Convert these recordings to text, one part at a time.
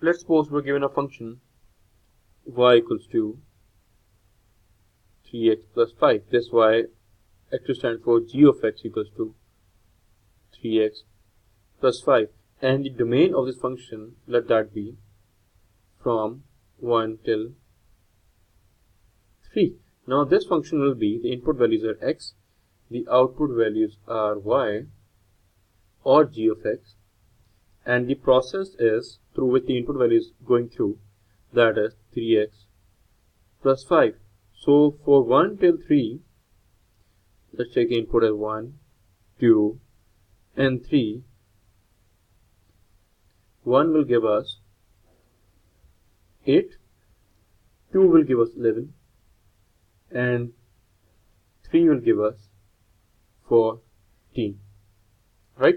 Let's suppose we're given a function y equals to 3x plus 5. This y actually stands for g of x equals to 3x plus 5. And the domain of this function, let that be from 1 till 3. Now this function will be, the input values are x, the output values are y or g of x, and the process is through which the input value is going through, that is 3x plus 5. So for 1 till 3, let's take the input as 1, 2 and 3. 1 will give us 8, 2 will give us 11, and 3 will give us 14, right?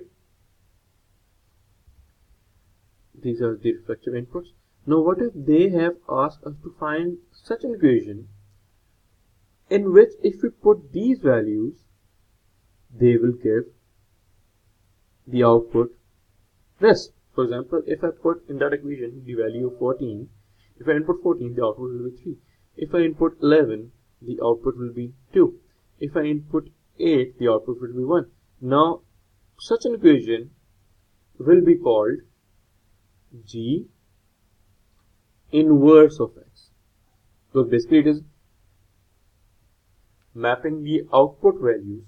These are the reflective inputs. Now what if they have asked us to find such an equation in which if we put these values, they will give the output this. For example, if I put in that equation the value of 14, if I input 14, the output will be 3. If I input 11, the output will be 2. If I input 8, the output will be 1. Now, such an equation will be called G inverse of x. So basically it is mapping the output values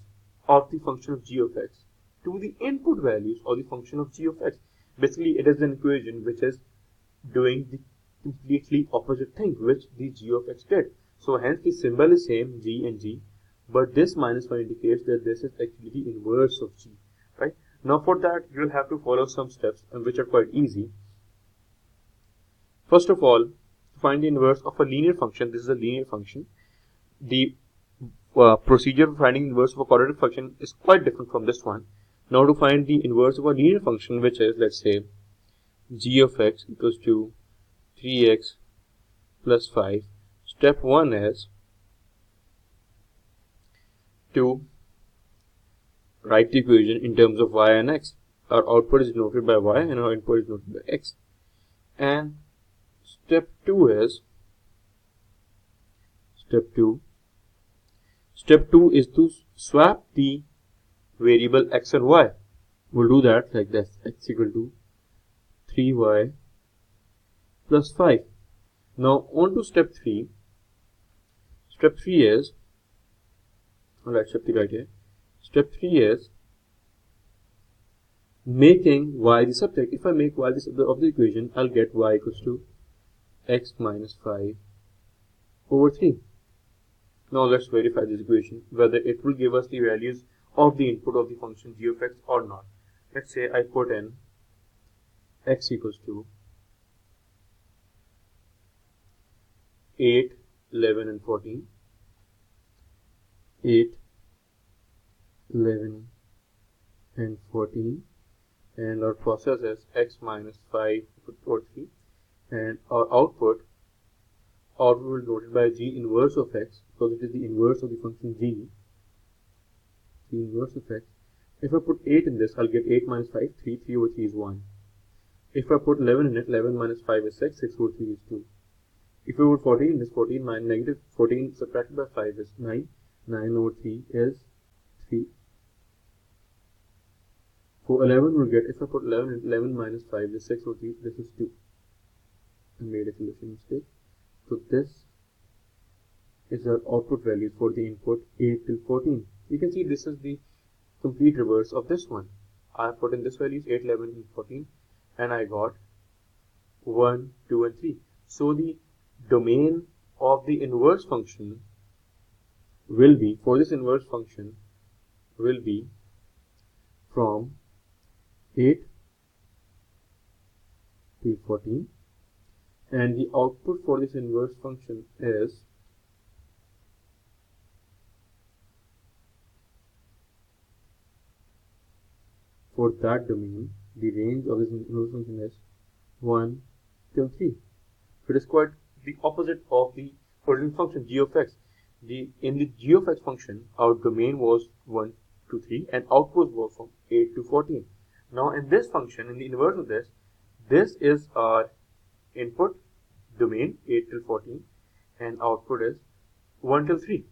of the function of g of x to the input values of the function of g of x. Basically it is an equation which is doing the completely opposite thing which the g of x did. So hence the symbol is same, g and g, but this minus 1 indicates that this is actually the inverse of g, right? Now for that you will have to follow some steps which are quite easy. First of all, to find the inverse of a linear function, this is a linear function, the procedure for finding the inverse of a quadratic function is quite different from this one. Now to find the inverse of a linear function, which is, let's say, g of x equals to 3x plus 5, step 1 is to write the equation in terms of y and x. Our output is denoted by y and our input is denoted by x. And step 2 is to swap the variable x and y. We'll do that like this: x equal to 3y plus 5. Now on to step 3. Step 3 is, alright, step 3 right here. Step 3 is making y the subject. If I make y the subject of the equation, I'll get y equals to x minus 5 over 3. Now let's verify this equation, whether it will give us the values of the input of the function g of x or not. Let's say I put in x equals to 8, 11 and 14. 8, 11 and 14, and our process is x minus 5 over 3, and our output will be denoted by g inverse of x, because it is the inverse of the function g inverse of x. If I put 8 in this, I'll get 8 minus 5, 3, 3 over 3 is 1. If I put 11 in it, 11 minus 5 is 6, 6 over 3 is 2. If I put 14 in this, 14 minus negative 14 subtracted by 5 is 9, 9 over 3 is 3. For 11 we'll get, if I put 11 in 11 minus 5 is 6 over 3, this is 2. I made a solution mistake. So this is our output values for the input 8 till 14. You can see this is the complete reverse of this one. I put in this values 8, 11 and 14, and I got 1, 2 and 3. So the domain of the inverse function will be, for this inverse function, will be from 8 till 14, and the output for this inverse function is for that domain, the range of this inverse function is 1 till 3. So it is quite the opposite of the original function g of x. In the g of x function, our domain was 1 to 3 and output was from 8 to 14. Now in this function, in the inverse of this, this is our input domain 8 till 14 and output is 1 till 3.